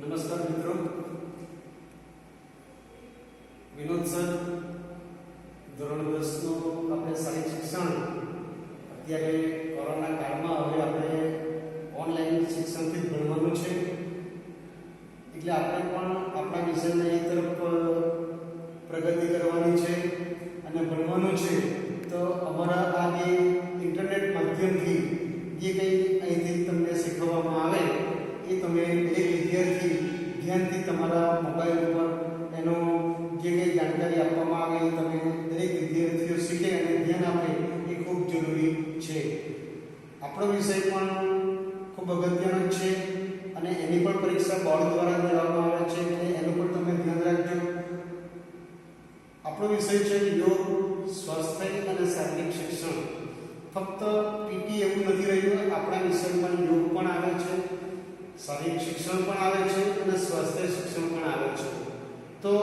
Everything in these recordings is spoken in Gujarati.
નમસ્કાર મિત્રો, વિનોદ સર ધોરણ 10 નું આપણે શારીરિક શિક્ષણ અત્યારે કોરોના કાળમાં હવે આપણે ઓનલાઈન શિક્ષણથી જ ભણવાનું છે, એટલે આપણે પણ આપણા વિષયને એ તરફ પ્રગતિ કરવાની છે અને ભણવાનું છે. તો અમારા આ જે ઇન્ટરનેટ માધ્યમથી જે કંઈ અહીંથી તમને શીખવવામાં આવે એ તમે દરેક વિદ્યાર્થી ધ્યાનથી તમારા મોબાઈલ ઉપર એનો જે કંઈ જાણકારી આપવામાં આવે એ તમે દરેક વિદ્યાર્થીઓ શીખે અને ધ્યાન આપે એ ખૂબ જરૂરી છે. આપણો વિષય પણ ખૂબ અગત્યનો છે અને એની પણ પરીક્ષા બોર્ડ દ્વારા લેવામાં આવે છે, એટલે એનું પણ તમે ધ્યાન રાખજો. આપણો વિષય છે યોગ, સ્વાસ્થ્ય અને શારીરિક શિક્ષણ. ફક્ત પીટી એવું નથી રહ્યું, આપણા વિષયમાં યોગ પણ આવે છે, શારીરિક શિક્ષણ પણ આવે છે અને સ્વાસ્થ્ય શિક્ષણ પણ આવે છે. તો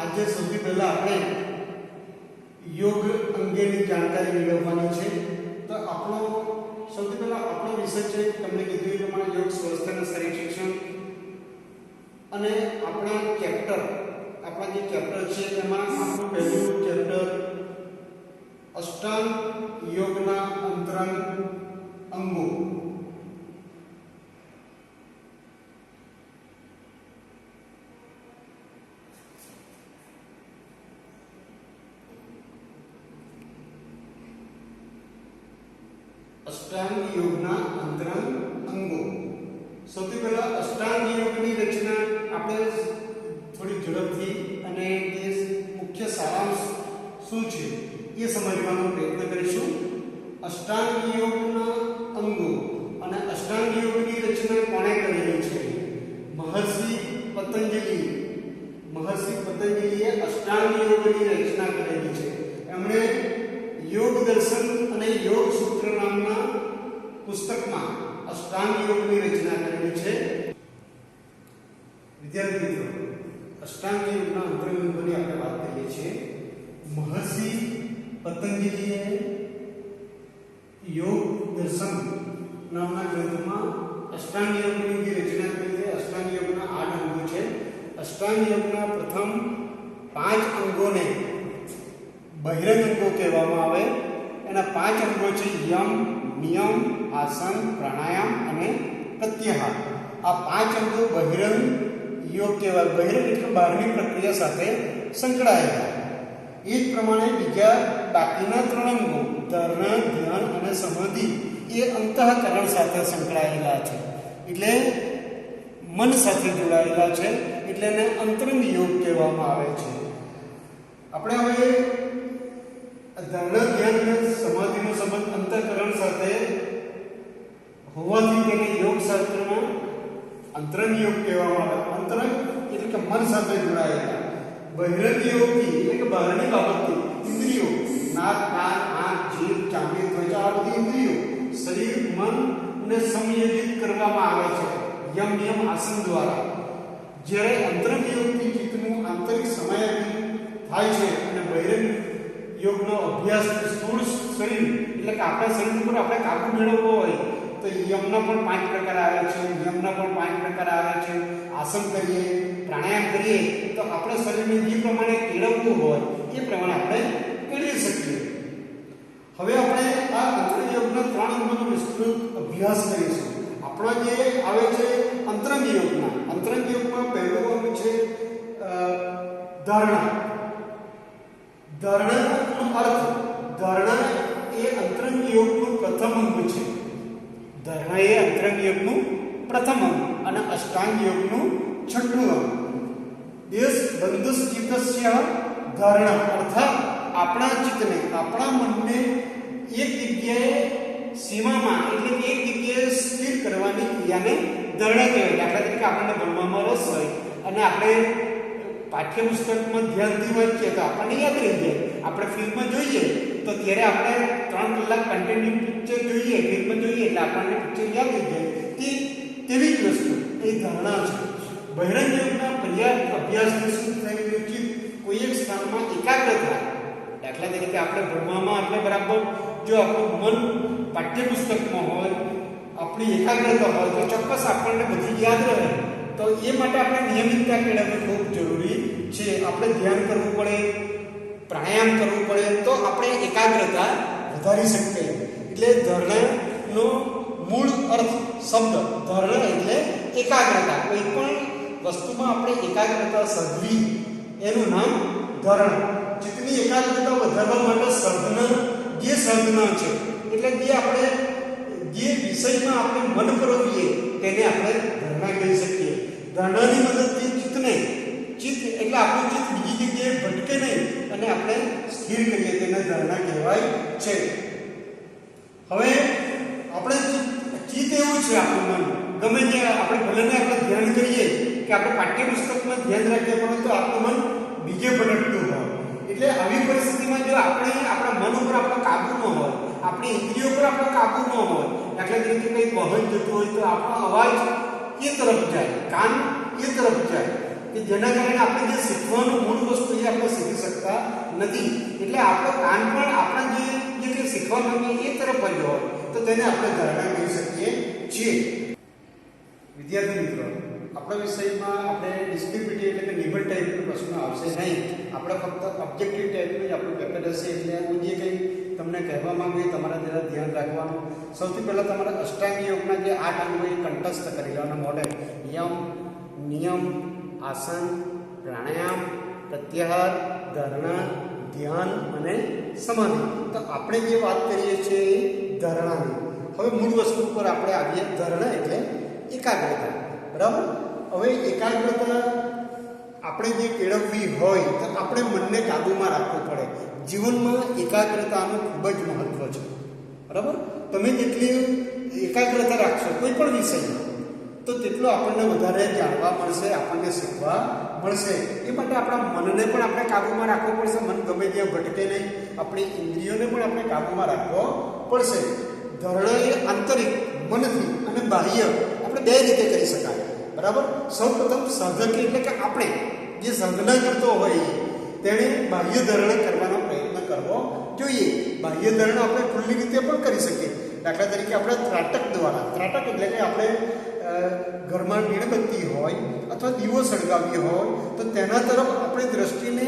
આજે સૌથી પહેલા આપણે યોગ અંગેની જાણકારી મેળવવાની છે. તો સૌથી પહેલા આપણો વિષય છે, તમને કીધું એ પ્રમાણે યોગ, સ્વાસ્થ્ય અને શારીરિક શિક્ષણ. અને આપણા જે ચેપ્ટર છે એમાં આપણું પહેલું ચેપ્ટર અષ્ટાંગ યોગના અંતરંગ અંગો. અષ્ટાંગ યોગના અંતરંગ અંગો. સૌથી પહેલા અષ્ટાંગ યોગની રચના આપણે થોડી ઝડપથી અને જે મુખ્ય સારાંશ શું છે એ સમજવાનો પ્રયત્ન કરીશું. અષ્ટાંગ યોગના અંગો અને અષ્ટાંગ યોગની રચના કોણે કરેલી છે? મહર્ષિ પતંજલિએ અષ્ટાંગ યોગની રચના કરેલી છે. એમણે યોગ દર્શન અને યોગ સૂત્ર નામના પુસ્તકમાં અષ્ટાંગ યોગની રચના કરેલી છે. વિદ્યાર્થી મિત્રો, અષ્ટાંગ યોગના અંતરંગોની આપણે વાત કરીએ છીએ. મહર્ષિ પતંજલિએ યોગ દર્શન નામના ગ્રંથમાં અષ્ટાંગ યોગની જે રચના કરી છે. અષ્ટાંગ યોગના 8 અંગો છે. અષ્ટાંગ યોગના પ્રથમ 5 અંગોને બહિરંગ અંગો કહેવામાં આવે. એના 5 અંગો છે યમ, નિયમ, આસન, પ્રાણાયામ અને પ્રત્યાહાર. આ 5 અંગો બહિરંગ યોગ કહેવાય. બહિરંગ એટલે બહારની પ્રક્રિયા સાથે સંકળાયેલા. એ જ પ્રમાણે બીજા બાકીના 3 અંગો ધારણા, ધ્યાન અને સમાધિ એ અંતઃકરણ સાથે સંકળાયેલા છે, એટલે મન સાથે જોડાયેલા છે, એટલે એને અંતરંગ યોગ કહેવામાં આવે છે. આપણે હવે ધારણા, ધ્યાન અને સમાધિનો સંબંધ અંતઃકરણ સાથે હોવાથી તેને યોગ શાસ્ત્રમાં અંતરંગ યોગ કહેવામાં આવે. અંતરંગ એટલે કે મન સાથે જોડાયેલા. બહિરંગ યોગથી એટલે કે બહારની બાબતથી ઇન્દ્રિયો, નાક, કાન, આંખ, જીભ, ચામડી, ત્વચા આ બધી ઇન્દ્રિયો શરીર, મનને સંયોજિત કરવામાં આવે છે યમ, નિયમ, આસન દ્વારા. જ્યારે અંતરંગ યોગથી ચિત્તનું આંતરિક સમાયોજન થાય છે અને બહિરંગ યોગનો અભ્યાસ સ્થૂળ શરીર એટલે કે આપણા શરીર ઉપર આપણે કાબુ મેળવવો હોય તો યમના પણ 5 પ્રકાર આવે છે, નિયમના પણ 5 પ્રકાર આવે છે. આસન કરીએ, પ્રાણાયામ કરીએ તો આપણા શરીરને જે પ્રમાણે કેળવવું હોય એ પ્રમાણે આપણે કેળવી શકીએ. હવે આપણે આ અંતરંગ યોગના 3 અંગોનો વિસ્તૃત અભ્યાસ કરીશું. આપણો જે આવે છે અંતરંગ યોગમાં પહેલું અંગ છે ધારણા. ધારણાનો અર્થ, ધારણા એ અંતરંગ યોગનું પ્રથમ અંગ છે. ધારણા એ અંતરંગ યોગનું પ્રથમ અંગ અને અષ્ટાંગ યોગનું 6મું અંગ. બંધુશ્ચિત્તસ્ય ધારણા અર્થાત આપણા ચિત્તને, આપણા મનને એક જગ્યાએ સીમામાં એટલે કે એક જગ્યાએ સ્થિર કરવાની ક્રિયાને ધારણા કહેવાય. દાખલા તરીકે આપણને ભણવામાં રસ હોય અને આપણે પાઠ્યપુસ્તકમાં ધ્યાનથી વાંચીએ તો આપણને યાદ રહી જાય. આપણે ફિલ્મમાં જોઈએ તો ત્યારે આપણે 3 કલાક કન્ટિન્યુ પિક્ચર જોઈએ, ફિલ્મ જોઈએ એટલે આપણને પિક્ચર યાદ રહી જાય. તેવી જ વસ્તુ એ ધારણા છે. બહિરંગ યોગના પર્યાપ્ત અભ્યાસથી શું થયેલું ચિત્ત કોઈ એક સ્થાનમાં એકાગ્ર થાય. દાખલા તરીકે આપણે ભણવામાં આપણે બરાબર જો આપણું મન પાઠ્યપુસ્તકમાં હોય, આપણી એકાગ્રતા હોય તો ચોક્કસ આપણને બધું યાદ રહે. તો એ માટે આપણે નિયમિતતા કેળવવી ખૂબ જરૂરી છે. આપણે ધ્યાન કરવું પડે, પ્રાણાયામ કરવું પડે, તો આપણે એકાગ્રતા વધારી શકીએ. એટલે ધરણાનો મૂળ અર્થ શબ્દ ધરણ એટલે એકાગ્રતા. કોઈ પણ વસ્તુમાં આપણે એકાગ્રતા સાધવી એનું નામ ધરણ. ચિત્તની એકાગ્રતા વધારવા માટે સાધના, જે સાધના છે એટલે જે આપણે જે વિષયમાં આપણે મન પરોવીએ તેને આપણે ધરણા કહી શકીએ. ધરણાની મદદથી ચિત્ત એટલે આપણું ચિત્ત બીજી જગ્યાએ ભટકે નહીં અને આપણે સ્થિર કરીએ તેને ધરણા કહેવાય છે. હવે આપણે ચિત્ત એવું છે, આપણું મન ગમે ત્યાં આપણે ભલેને આપણે ધ્યાન કરીએ કે આપણે પાઠ્યપુસ્તકમાં ધ્યાન રાખીએ, પરંતુ આપણું મન બીજે ભટકતું હોય. એટલે આવી પરિસ્થિતિમાં જો આપણે આપણા મન ઉપર આપણો કાબુ ન હોય, આપણી ઇન્દ્રિયો પર આપણો કાબુ ન હોય, દાખલા તરીકે કંઈક વાહન જતું હોય તો આપણો અવાજ એ તરફ જાય, કાન એ તરફ જાય, કે જેના કારણે આપણે જે શીખવાનું મૂળ વસ્તુ એ આપણે શીખી શકતા નથી. એટલે આપણો કાન પણ આપણા જે કંઈ શીખવા માંગીએ એ તરફ જ હોય તો તેને આપણે ધારણા કરી શકીએ છીએ. વિદ્યાર્થી મિત્રો, આપણા વિષયમાં આપણે ડિસ્ક્રિપ્ટિવ એટલે કે નિબંધ ટાઈપનો પ્રશ્ન આવશે નહીં. આપણે ફક્ત ઓબ્જેક્ટિવ ટાઈપનું જ આપણું પેપર હશે. એટલે હું જે કંઈ તમને કહેવા માંગુ એ તમારા જરા ધ્યાન રાખવાનું. સૌથી પહેલાં તમારા અષ્ટાંગ યોગના જે 8 અંગો એ કંઠસ્થ કરી લેવાના મોડેલ: યમ, નિયમ, આસન, પ્રાણાયામ, પ્રત્યાહાર, ધારણા, ધ્યાન અને સમાધિ. તો આપણે જે વાત કરીએ છીએ એ ધારણાની. હવે મૂળ વસ્તુ પર આપણે આવીએ. ધારણા એટલે એકાગ્રતા, બરાબર. હવે એકાગ્રતા આપણે જે કેળવવી હોય તો આપણે મનને કાબૂમાં રાખવું પડે. જીવનમાં એકાગ્રતાનું ખૂબ જ મહત્વ છે, બરાબર. તમે જેટલી એકાગ્રતા રાખશો કોઈ પણ વિષયમાં તો તેટલું આપણને વધારે જાણવા મળશે, આપણને શીખવા મળશે. એ માટે આપણા મનને પણ આપણે કાબૂમાં રાખવો પડશે. મન ગમે ત્યાં ભટકે નહીં. આપણી ઇન્દ્રિયોને પણ આપણે કાબૂમાં રાખવો પડશે. ધરણા એ આંતરિક મનથી અને બાહ્ય આપણે બે રીતે કરી શકાય, બરાબર. સૌ પ્રથમ સાધક એટલે કે આપણે જે સાધના કરતો હોય તેણે બાહ્ય ધરણ કરવાનો પ્રયત્ન કરવો જોઈએ. બાહ્ય ધરણ આપણે ખુલ્લી રીતે પણ કરી શકીએ. દાખલા તરીકે આપણે ત્રાટક દ્વારા, ત્રાટક એટલે કે આપણે ઘરમાં મીણબત્તી હોય અથવા દીવો સળગાવીએ હોય તો તેના તરફ આપણી દ્રષ્ટિને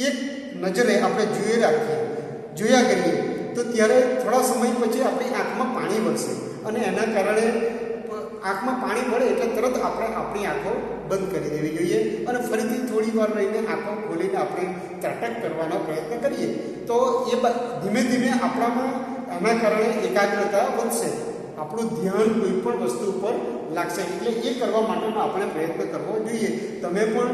એક નજરે આપણે જોયા કરીએ તો ત્યારે થોડા સમય પછી આપણી આંખમાં પાણી વળશે અને એના કારણે આંખમાં પાણી વળે એટલે તરત આપણે આપણી આંખો બંધ કરી દેવી જોઈએ અને ફરીથી થોડી વાર રહીને આંખો ખોલીને આપણે ત્રાટક કરવાનો પ્રયત્ન કરીએ તો એ ધીમે ધીમે આપણામાં એના કારણે એકાગ્રતા વધશે. આપણું ધ્યાન કોઈ પણ વસ્તુ ઉપર લાગશે. એટલે એ કરવા માટેનો આપણે પ્રયત્ન કરવો જોઈએ. તમે પણ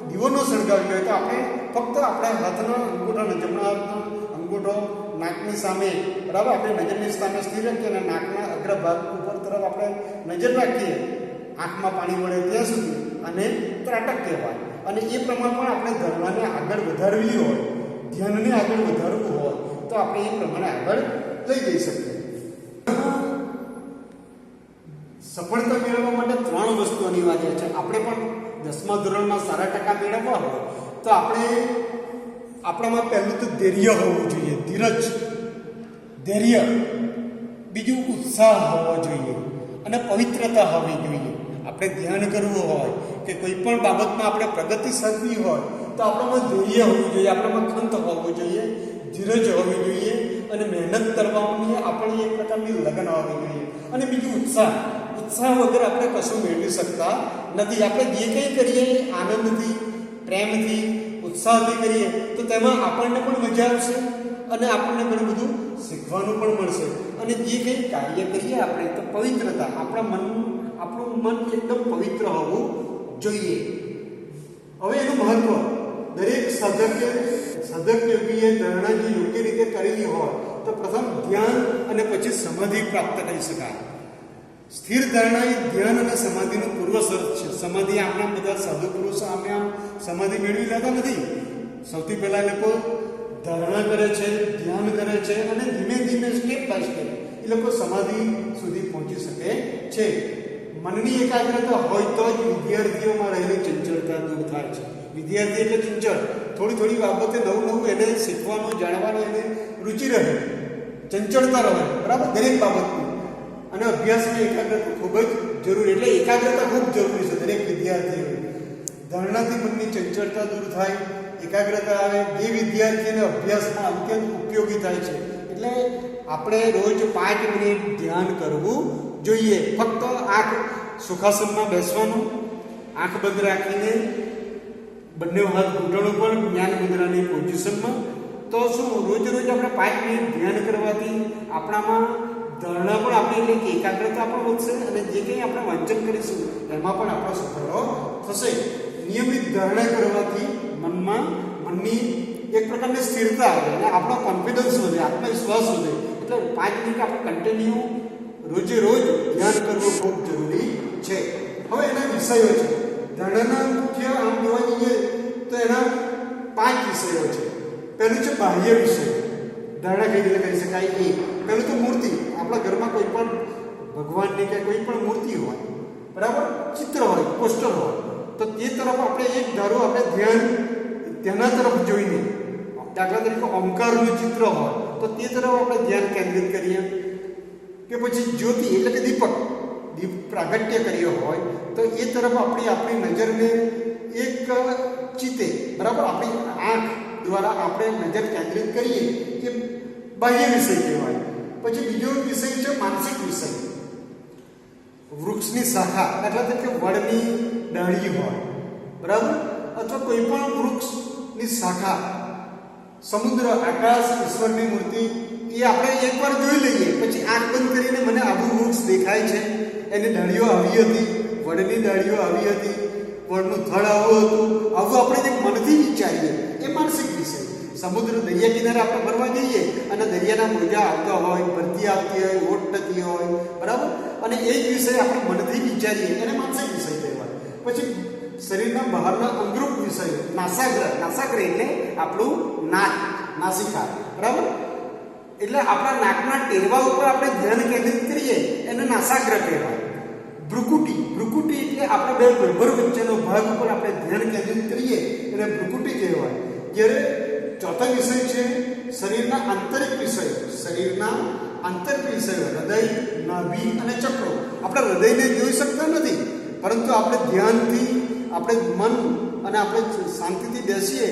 દીવો ન સળગાવ્યો હોય તો આપણે ફક્ત આપણા હાથનો અંગૂઠો, જમણા હાથનો અંગૂઠો નાકની સામે, બરાબર, આપણે નજરની સામે સ્થિર રાખીએ અને નાકના અગ્રભાગ ઉપર તરફ આપણે નજર રાખીએ. આંખમાં પાણી વળે ત્યાં સુધી અને ત્રાટક કહેવાય. અને એ પ્રમાણે પણ આપણે ધર્મને આગળ વધારવી હોય, ધ્યાનને આગળ વધારવું હોય તો આપણે એ પ્રમાણે આગળ લઈ જઈ શકીએ. સફળતા મેળવવા માટે 3 વસ્તુ અનિવાર્ય છે. આપણે પણ 10મા ધોરણમાં સારા ટકા મેળવવા હોય તો આપણામાં પહેલું તો ધૈર્ય હોવું જોઈએ, ધૈર્ય. બીજું ઉત્સાહ હોવો જોઈએ અને પવિત્રતા હોવી જોઈએ. આપણે ધ્યાન કરવું હોય કે કોઈ પણ બાબતમાં આપણે પ્રગતિ સાધવી હોય તો આપણામાં ધૈર્ય હોવું જોઈએ, આપણામાં ખંત હોવો જોઈએ, ધીરજ હોવી જોઈએ અને મહેનત કરવાની આપણી એક પ્રકારની લગન હોવી જોઈએ. અને બીજું ઉત્સાહ વગર આપણે કશું મેળવી શકતા નથી. આપણે જે કંઈ કરીએ આનંદથી, પ્રેમથી, ઉત્સાહથી કરીએ તો તેમાં આપણને પણ મજા આવશે અને આપણને ઘણું બધું શીખવાનું પણ મળશે. અને જે કંઈ કાર્ય કરીએ આપણે તો પવિત્રતા, આપણું મન એકદમ પવિત્ર હોવું જોઈએ. હવે એનું મહત્વ દરેક સાધક યોગીએ ધારણા જે યોગ્ય રીતે કરેલી હોય તો પ્રથમ ધ્યાન અને પછી સમાધિ પ્રાપ્ત કરી શકાય. સ્થિર ધારણા એ ધ્યાન અને સમાધિનું પૂર્વ શરત છે. સમાધિ આપણા બધા સાધુ પુરુષો આમ સમાધિ મેળવી લેતા નથી. સૌથી પહેલાં લોકો ધારણા કરે છે, ધ્યાન કરે છે અને ધીમે ધીમે સ્ટેપ બાય સ્ટેપ એ લોકો સમાધિ સુધી પહોંચી શકે છે. મનની એકાગ્રતા હોય તો જ વિદ્યાર્થીઓમાં રહેલી ચંચળતા દૂર થાય છે. વિદ્યાર્થી એટલે ચંચળ, થોડી બાબતે નવું એને શીખવાનું, જાણવાનું એને રુચિ રહે, ચંચળતા રહે, બરાબર, દરેક બાબતની. અને અભ્યાસની એકાગ્રતા ખૂબ જ જરૂરી, એટલે એકાગ્રતા ખૂબ જરૂરી છે દરેક વિદ્યાર્થીઓને. ધારણાથી મનની ચંચળતા દૂર થાય, એકાગ્રતા આવે, જે વિદ્યાર્થીને અભ્યાસમાં અત્યંત ઉપયોગી થાય છે. એટલે આપણે રોજ 5 મિનિટ ધ્યાન કરવું જોઈએ. ફક્ત આંખ સુખાસનમાં બેસવાનું, આંખ બંધ રાખીને બંને હાથ ઘૂંટણ ઉપર જ્ઞાન મુદ્રાની પોઝિશનમાં. તો શું રોજ રોજ આપણે 5 મિનિટ ધ્યાન કરવાથી આપણામાં ધારણા પણ આપણી એટલે કે એકાગ્રતા પણ વધશે અને જે કંઈ આપણે વાંચન કરીશું એમાં પણ આપણો સુધારો થશે. નિયમિત ધારણા કરવાથી મનની એક પ્રકારની સ્થિરતા આવે અને આપણો કોન્ફિડન્સ વધે, આત્મવિશ્વાસ વધે. એટલે 5 મિનિટ આપણે કન્ટિન્યુ રોજે રોજ ધ્યાન કરવું ખૂબ જરૂરી છે. હવે એના વિષયો છે. ધારણાના મુખ્ય આમ જોવા જઈએ તો એના 5 વિષયો છે. પહેલું છે બાહ્ય વિષય. ધારણા કઈ રીતે કરી શકાય એ. પહેલું તો મૂર્તિ. આપણા ઘરમાં કોઈ પણ ભગવાનની કે કોઈ પણ મૂર્તિ હોય, બરાબર, ચિત્ર હોય, પોસ્ટર હોય, તો તે તરફ આપણે એક ધારો આપણે ધ્યાન તેના તરફ જોઈને, દાખલા તરીકે ઓમકારનું ચિત્ર હોય તો તે તરફ આપણે ધ્યાન કેન્દ્રિત કરીએ. કે પછી જ્યોતિ એટલે કે દીપ પ્રાગટ્ય કર્યો હોય તો એ તરફ આપણી નજરને એક ચિત્તે, બરાબર, આપણી આંખ દ્વારા આપણે નજર કેન્દ્રિત કરીએ એ બાહ્ય વિષય કહેવાય. પછી બીજો વિષય છે માનસિક વિષય. વૃક્ષની શાખા, દાખલા તરીકે વડની ડાળી હોય, બરાબર, અથવા કોઈ પણ વૃક્ષની શાખા, સમુદ્ર, આકાશ, ઈશ્વરની મૂર્તિ, એ આપણે એકવાર જોઈ લઈએ પછી આંખ બંધ કરીને મને આવું વૃક્ષ દેખાય છે, એની ડાળીઓ આવી હતી, વડની ડાળીઓ આવી હતી, વડનું થડ આવું હતું, આવું આપણે જે મનથી વિચારીએ એ માનસિક વિષય. સમુદ્ર, દરિયા કિનારે આપણે ફરવા જઈએ અને દરિયાના મોજા આવતા હોય, ભરતી આવતી હોય, ઓટ થતી હોય, બરાબર, અને એ જ વિષય આપણે મનથી વિચારીએ એને માનસિક વિષય કહેવાય. પછી શરીરના બહારના અંગરૂપ વિષય, નાસાગ્ર એટલે આપણું નાક, નાસિકા, બરાબર, એટલે આપણા નાકના ટેરવા ઉપર આપણે ધ્યાન કેન્દ્રિત કરીએ એને નાસાગ્ર કહેવાય. ભ્રુકુટી એટલે આપણા બે ગર્ભર વચ્ચેનો ભાગ ઉપર આપણે ધ્યાન કેન્દ્રિત કરીએ એને ભ્રુકુટી કહેવાય. જ્યારે ચોથો વિષય છે શરીરના આંતરિક વિષયો. શરીરના આંતરિક વિષયો હૃદય, નાભી અને ચક્રો. આપણે હૃદયને જોઈ શકતા નથી, પરંતુ આપણે ધ્યાનથી આપણે મન અને આપણે શાંતિથી બેસીએ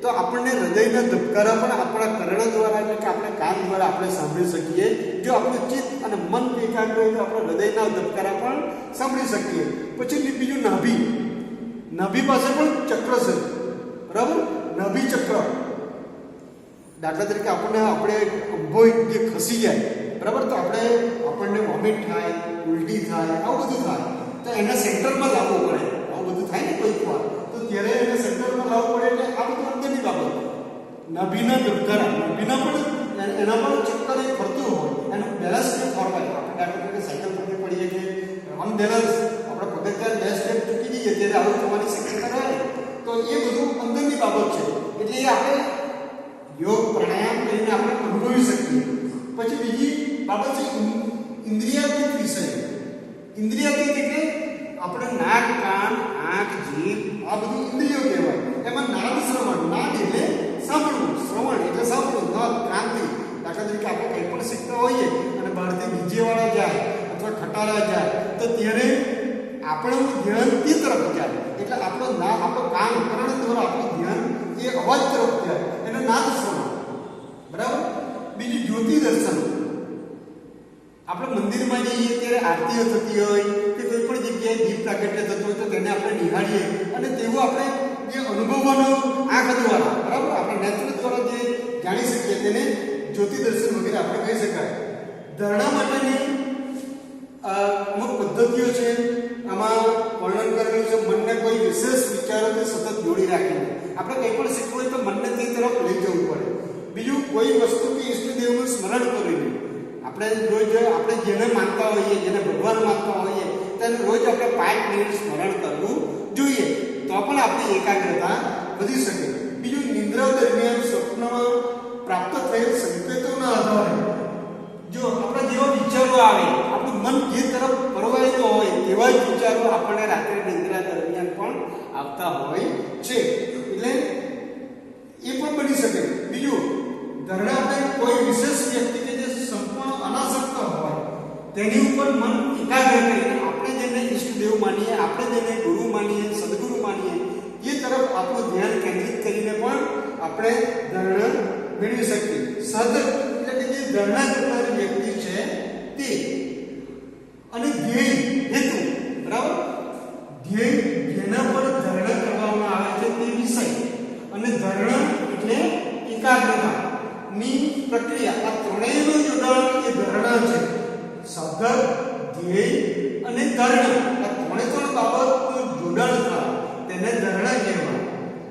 તો આપણને હૃદયના ધબકારા પણ આપણા કર્ણ દ્વારા એટલે કે આપણે કાન દ્વારા આપણે સાંભળી શકીએ. જો આપણું ચિત્ત અને મન એકાગ્ર હોય તો આપણે હૃદયના ધબકારા પણ સાંભળી શકીએ. પછી બીજું નાભી પાસે પણ ચક્ર છે, બરાબર, નાભી ચક્ર. દાખલા તરીકે આપણે અંભો જે ખસી જાય, બરાબર, તો આપણને વોમિટ થાય, ઉલટી થાય, આવું બધું થાય તો એના સેન્ટરમાં લાવવું પડે. આવું બધું થાય ને કોઈક વાર, તો ત્યારે એને સેન્ટરમાં લાવવું પડે. એટલે આ બધું અંદરની બાબત. નાભીના ધબકારા, નાભીના પણ એના પણ ચક્કર એક ફરતું હોય, એનું બેલેન્સ કેમ ફરવાય. આપણે દાખલા તરીકે સાયકલ પરથી પડીએ કે અનબેલેન્સ, આપણે પગથિયાં 2 સ્ટેપ ચૂકી જઈએ ત્યારે આવું થવાની શક્યતા રહે. તો એ બધું અંદરની બાબત છે. એટલે એ આપણે યોગ પ્રાણાયામ કરીને આપણે અનુભવી શકીએ. પછી બીજી બાબત છે ઇન્દ્રિયાતીત વિષય. ઇન્દ્રિયાતીત એટલે આપણે નાક, કાન, આંખ, જીભ, આ બધી ઇન્દ્રિયો કહેવાય. એમાં નાદ શ્રવણ, નાદ એટલે સાંભળવું, શ્રવણ એટલે સાંભળવું, નાદ ક્રાંતિ. દાખલા તરીકે આપણે કંઈ પણ શીખતા હોઈએ અને બહારથી ડીજેવાળા જાય અથવા ખટારા જાય તો ત્યારે આપણું ધ્યાન તે તરફ જાય. એટલે આપણો કાન, કર્ણ દ્વારા આપણું ધ્યાન એ અવાજ તરફ જાય, એને નાદ શ્રવણ, બરાબર. બીજું જ્યોતિ દર્શન. આપણે મંદિરમાં જઈએ ત્યારે આરતીઓ થતી હોય કે કોઈ પણ જગ્યાએ દીપ પ્રાગટ્ય થતું હોય તો તેને આપણે નિહાળીએ અને તેવું આપણે જે અનુભવવાનો આંખ દ્વારા, બરાબર, આપણે નેત્ર દ્વારા જે જાણી શકીએ તેને જ્યોતિ દર્શન વગેરે આપણે કહી શકાય. ધારણા માટેની અમુક પદ્ધતિઓ છે. આમાં વર્ણન કરેલું છે મનને કોઈ વિશેષ વિચારોને સતત જોડી રાખીને. આપણે કંઈ પણ શીખવું હોય તો મનને તે તરફ લઈ જવું પડે. બીજું, કોઈ વસ્તુ કે ઈષ્ટદેવનું સ્મરણ કરીને આપણે રોજ આપણે જેને માનતા હોઈએ, જેને ભગવાન માનતા હોઈએ તેને રોજ આપણે 5 મિનિટ સ્મરણ કરવું જોઈએ. તો પણ આપણી એકાગ્રતા વધી શકે. બીજું, નિંદ્રા દરમિયાન સ્વપ્નમાં પ્રાપ્ત થયેલ સંકેતોના આધારે જો આપણા જેવા વિચારો આવે, આપણું મન જે તરફ પરવાયેલું હોય તેવા જ વિચારો આપણને રાત્રે નિંદ્રા દરમિયાન પણ આવતા હોય છે. એટલે એ પણ બની શકે. બીજું, ધારણા આપણે કોઈ વિશેષ વ્યક્તિ કે જે સંપૂર્ણ અનાસક્ત હોય, તેની ઉપર મન એકાગ્ર કરીને આપણે જેને ઈષ્ટદેવ માનીએ, આપણે જેને ગુરુ માનીએ, સદગુરુ માનીએ, એ તરફ આપણું ધ્યાન કેન્દ્રિત કરીને પણ આપણે ધારણા મેળવી શકીએ. સદ એટલે કે જે ધારણા કરનાર વ્યક્તિ છે તે, અને ધ્યેય હેતુ, બરાબર, ધ્યેય જેના પર ધારણા કરવામાં આવે છે તે વિષય, અને ધારણા એટલે એકાગ્રતા ની પ્રક્રિયા. આ ત્રણેયનું જોડાણ એ ધારણા છે. સાધક, ધ્યેય અને ધારણા, આ ત્રણે બાબતનું જોડાણ થાય તેને ધારણા કહેવાય.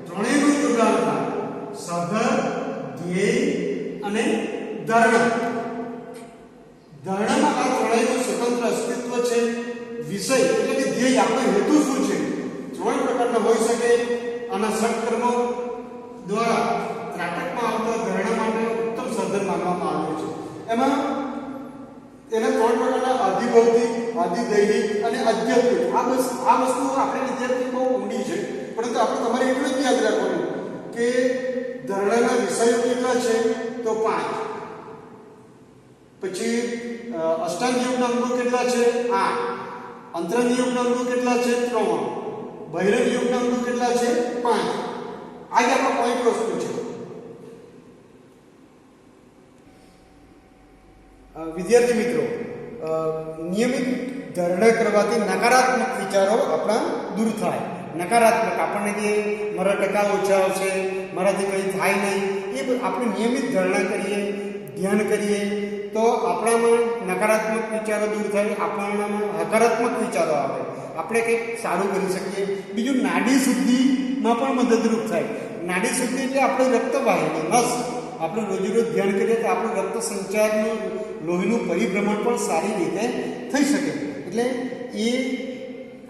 ત્રણેયનું જોડાણ થાય, સાધક, ધ્યેય અને ધારણા. ધારણામાં આ ત્રણેયનું સ્વતંત્ર અસ્તિત્વ છે. વિષય એટલે કે ધ્યેય, આપણો હેતુ શું છે, ત્રણ પ્રકારના હોઈ શકે. આના ષટકર્મો દ્વારા ત્રાટકમાં આવતા ધારણા માટે ઉત્તમ સાધન માનવામાં આવ્યું છે. એમાં એને ત્રણ પ્રકારના આધિભૌતિક, આધિદૈહિક અને આધ્યાત્મિક, આ વસ્તુ આપણે વિદ્યાર્થી બહુ ઊંડી છે, પરંતુ આપણે તમારે એટલું જ યાદ રાખવાનું કે ધારણાના વિષયો કેટલા છે, તો 5. પછી અષ્ટાંગ યોગના અંગો કેટલા છે, 8. અંતરંગ યોગના અંગો કેટલા છે, 3. બહિરંગ યોગના અંગો કેટલા છે, 5. આ જ આપણા પોઈન્ટ વસ્તુ છે. વિદ્યાર્થી મિત્રો, નિયમિત ધારણા કરવાથી નકારાત્મક વિચારો આપણા દૂર થાય. નકારાત્મક, આપણને કે મારા ટકા ઓછા આવશે, મારાથી કંઈ થાય નહીં, એ આપણે નિયમિત ધારણા કરીએ, ધ્યાન કરીએ તો આપણામાં નકારાત્મક વિચારો દૂર થાય, આપણામાં હકારાત્મક વિચારો આવે, આપણે કંઈક સારું કરી શકીએ. બીજું, નાડી શુદ્ધિમાં પણ મદદરૂપ થાય. નાડી શુદ્ધિ એટલે આપણે રક્તવાહિની, નસ, આપણે રોજેરોજ ધ્યાન કરીએ તો આપણું રક્ત સંચારનું, લોહીનું પરિભ્રમણ પણ સારી રીતે થઈ શકે. એટલે એ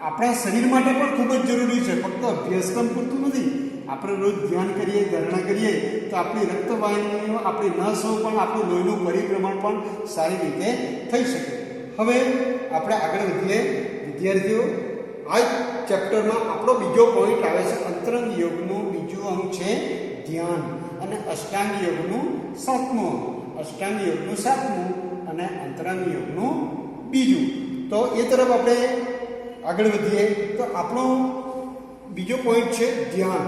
આપણા શરીર માટે પણ ખૂબ જ જરૂરી છે. ફક્ત અભ્યાસક્રમ પૂરતું નથી. આપણે રોજ ધ્યાન કરીએ, ધારણા કરીએ તો આપણી રક્તવાહિનીઓ, આપણી નસો પણ, આપણું લોહીનું પરિભ્રમણ પણ સારી રીતે થઈ શકે. હવે આપણે આગળ વધીએ વિદ્યાર્થીઓ. આ ચેપ્ટરમાં આપણો બીજો પોઈન્ટ આવે છે. અંતરંગ યોગનું બીજું અંગ છે ધ્યાન, અને અષ્ટાંગ યોગનું 7મું અંગ. અષ્ટાંગ યોગનું 7મું અને અંતરંગ યોગનું બીજું. તો એ તરફ આપણે આગળ વધીએ તો આપણો બીજો પોઈન્ટ છે ધ્યાન,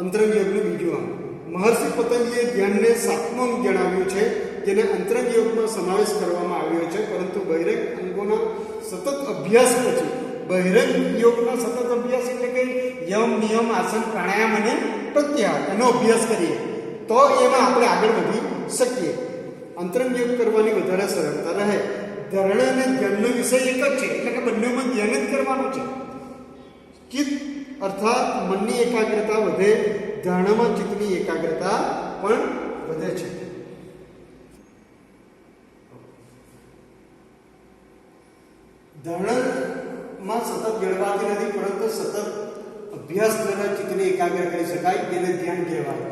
અંતરંગ યોગનું બીજું અંગ. મહર્ષિ પતંજલિએ ધ્યાનને 7મું અંગ જણાવ્યું છે, જેને અંતરંગ યોગમાં સમાવેશ કરવામાં આવ્યો છે. પરંતુ બહિરંગ અંગોના સતત અભ્યાસ પછી, બહિરંગ યોગના સતત અભ્યાસ એટલે કે યમ, નિયમ, આસન, પ્રાણાયામ અને પ્રત્યાહાર, એનો અભ્યાસ કરીએ તો એમાં આપણે આગળ વધી શકીએ. અંતરંગ યોગ કરવાની વધારે સરળતા રહે. ધારણા અને ધ્યાનનો વિષય એક જ છે, એટલે કે બંનેમાં ધ્યાન જ કરવાનું છે. ચિત્ત અર્થાત મનની એકાગ્રતા વધે, ધારણામાં ચિત્તની એકાગ્રતા પણ વધે છે. ધારણામાં સતત જળવાતી નથી, પરંતુ સતત અભ્યાસ દ્વારા ચિત્તને એકાગ્ર કરી શકાય, તેને ધ્યાન કહેવાય.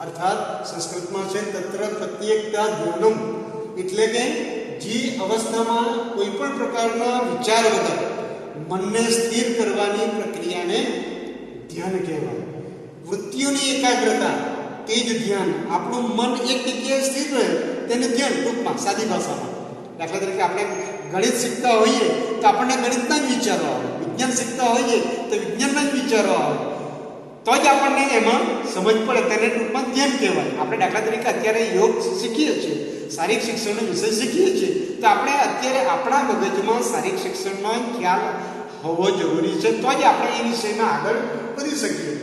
અર્થાત સંસ્કૃતમાં છે તત્ર પ્રત્યેકતા ધ્યાનમ, એટલે કે જે અવસ્થામાં કોઈ પણ પ્રકારના વિચાર વગર મનને સ્થિર કરવાની પ્રક્રિયાને ધ્યાન કહેવાય. વૃત્તિઓની એકાગ્રતા તે જ ધ્યાન. આપણું મન એક જગ્યાએ સ્થિર રહે તેને ધ્યાન, ટૂંકમાં સાદી ભાષામાં. દાખલા તરીકે આપણે ગણિત શીખતા હોઈએ તો આપણને ગણિતના જ વિચારો આવે, વિજ્ઞાન શીખતા હોઈએ તો વિજ્ઞાનના જ વિચારો આવે, તો જ આપણને એમાં સમજ પડે. તેને ટૂંકમાં ધ્યાન કહેવાય. આપણે દાખલા તરીકે અત્યારે યોગ શીખીએ છીએ, શારીરિક શિક્ષણનો વિષય શીખીએ છીએ, તો આપણે અત્યારે આપણા મગજમાં શારીરિક શિક્ષણનો ખ્યાલ હોવો જરૂરી છે, તો જ આપણે એ વિષયમાં આગળ વધી શકીએ.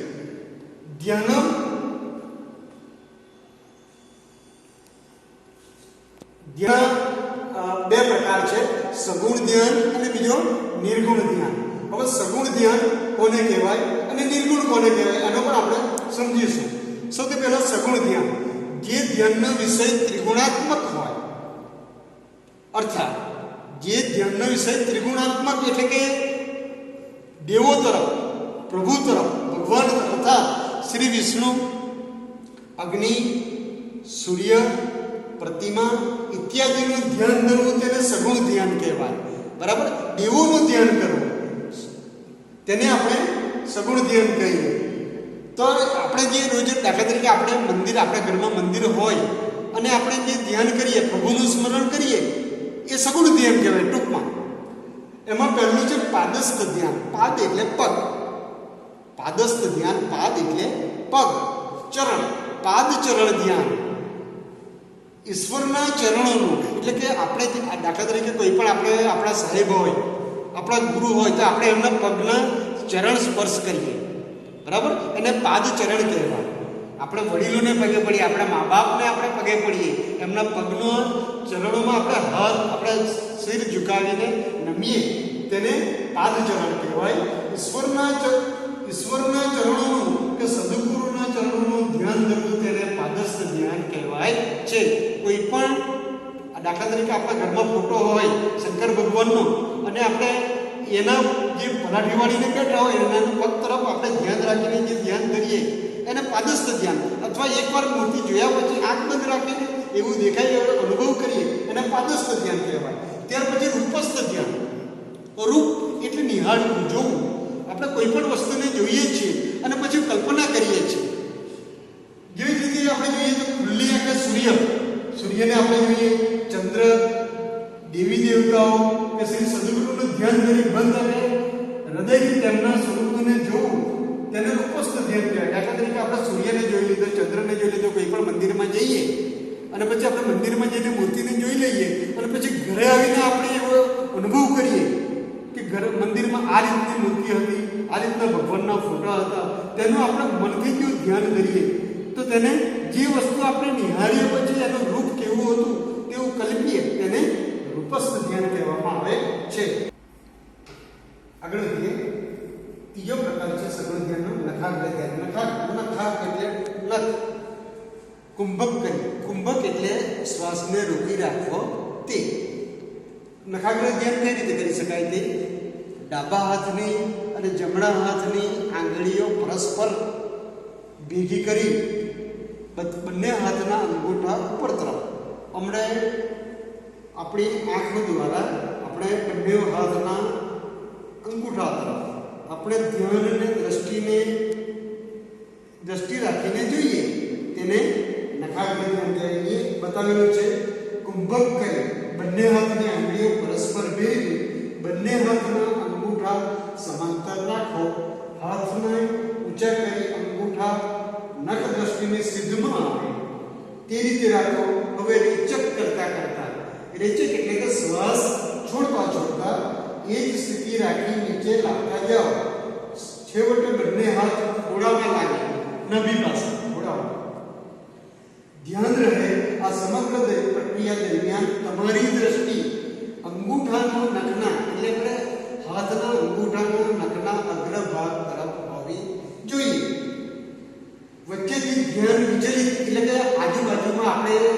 ધ્યાન બે પ્રકાર છે, સગુણ ધ્યાન અને બીજો નિર્ગુણ ધ્યાન. હવે સગુણ ધ્યાન કોને કહેવાય અને નિર્ગુણ કોને કહેવાય એનો પણ આપણે સમજીશું. સૌથી પહેલા સગુણ ધ્યાન, જે ધ્યાનનો વિષય ત્રિગુણાત્મક હોય. અર્થાત જે ધ્યાનનો વિષય ત્રિગુણાત્મક એટલે કે દેવો તરફ, પ્રભુ તરફ, ભગવાન અર્થાત શ્રી વિષ્ણુ, અગ્નિ, સૂર્ય, પ્રતિમા ઇત્યાદિનું ધ્યાન ધરવું તેને સગુણ ધ્યાન કહેવાય. બરાબર, દેવોનું ધ્યાન કરવું તેને આપણે સગુણ ધ્યાન કહીએ. તો આપણે જે રોજ દાખલા તરીકે આપણે મંદિર, આપણા ઘરમાં મંદિર હોય અને આપણે જે ધ્યાન કરીએ, પ્રભુનું સ્મરણ કરીએ, એ એ સગુણ ધ્યાન કહેવાય ટૂંકમાં. એમાં પહેલું છે પાદસ્થ ધ્યાન. પાદ એટલે પગ, પાદસ્થ ધ્યાન, પાદ એટલે પગ, ચરણ, પાદ ચરણ ધ્યાન. ઈશ્વરના ચરણોનું એટલે કે આપણે દાખલા તરીકે કોઈ પણ આપણે આપણા સાહેબ હોય, આપણા ગુરુ હોય તો આપણે એમના પગના ચરણ સ્પર્શ કરીએ, બરાબર, એને પાદ ચરણ કહેવાય. આપણે વડીલોને પગે પડીએ, આપણા મા બાપને આપણે પગે પડીએ, એમના પગનો ચરણોમાં આપણે હાથ, આપણે શિર ઝુકાવીને નમીએ, તેને પાદ ચરણ કહેવાય. ઈશ્વરના ચરણોનું કે સદગુરુના ચરણોનું ધ્યાન ધરવું તેને પાદસ્થ ધ્યાન કહેવાય છે. કોઈ પણ દાખલા તરીકે આપણા ઘરમાં ફોટો હોય શંકર ભગવાનનો અને આપણે એના જે પલાઠી વાળીને બેઠા હોય એના પગ તરફ આપણે ધ્યાન રાખીને જે ધ્યાન ધરીએ એને પાદસ્થ ધ્યાન, અથવા એકવાર મૂર્તિ જોયા પછી આંખ બંધ રાખીને એવું દેખાય એવો અનુભવ કરીએ એને પાદસ્થ ધ્યાન કહેવાય. ત્યાર પછી રૂપસ્થ ધ્યાન. રૂપ એટલે નિહાળવું, જોવું. આપણે કોઈ પણ વસ્તુને જોઈએ છીએ અને પછી કલ્પના કરીએ છીએ. જેવી રીતે આપણે જોઈએ તો ખુલ્લી આંખે સૂર્યને આપણે જોઈએ, ચંદ્ર, દેવી દેવતાઓ કે શ્રી સદગુરુનું ધ્યાન ધરી બંધ અને હૃદયથી તેમના સ્વરૂપને જોવું તેને રૂપસ્થ ધ્યાન કહેવાય. દાખલા તરીકે આપણે સૂર્યને જોઈ લીધો, ચંદ્રને જોઈ લીધો, કોઈ પણ મંદિરમાં જઈએ અને પછી આપણે મંદિરમાં જઈને મૂર્તિને જોઈ લઈએ અને પછી ઘરે આવીને આપણે એવો અનુભવ કરીએ કે મંદિરમાં આ રીતની મૂર્તિ હતી, આ રીતના ભગવાનના ફોટા હતા, તેનું આપણે મનથી જો ધ્યાન કરીએ તો તેને જે વસ્તુ આપણે નિહાળીએ પછી એનું રૂપ કેવું હતું તેવું કલ્પીએ તેને રૂપસ્થ ધ્યાન કહેવામાં આવે છે. આગળ વધીએ. ત્રીજો પ્રકાર છે સગુણ ધ્યાનનો નખાગ્ર ધ્યાન. નખાગ એટલે નખ. કુંભક એટલે શ્વાસને રોકી રાખવો તે. નખાગ્ર ધ્યાન કઈ રીતે કરી શકાય તે? ડાબા હાથની અને જમણા હાથની આંગળીઓ પરસ્પર ભેગી કરી બંને હાથના અંગૂઠા ઉપર તરફ, હમણાં આપણી આંખ દ્વારા આપણે બંને હાથના અંગૂઠા તરફ આપણે ધ્યાનને દ્રષ્ટિ રાખીને જોઈએ તેને નખાગ્ર ધ્યાન કહેવાય. બતાવેલું છે. કુંભક કરી બંને હાથની આંગળીઓ પરસ્પર ભેગી બંને હાથના અંગૂઠા સમાંતર રાખો, હાથને ઊંચા કરી અંગૂઠા નખ દ્રષ્ટિની સીધમાં આવે તે રીતે રાખો. હવે રેચક કરતા રેચક એટલે કે શ્વાસ છોડતા એ જ સ્થિતિ રાખી નીચે લાવતા જાઓ. છેવટે બંને હાથ ઘોડામાં લાગે, નભી પાસે ઘોડામાં. ધ્યાન રહે આ સમગ્ર પ્રક્રિયા દરમિયાન તમારી દ્રષ્ટિ અંગૂઠાનો નખના એટલે કે હાથના અંગૂઠાના નખના અગ્રભાગ તરફ હોવી જોઈએ. વચ્ચેથી ધ્યાન વિચલિત એટલે કે આજુબાજુમાં આપણે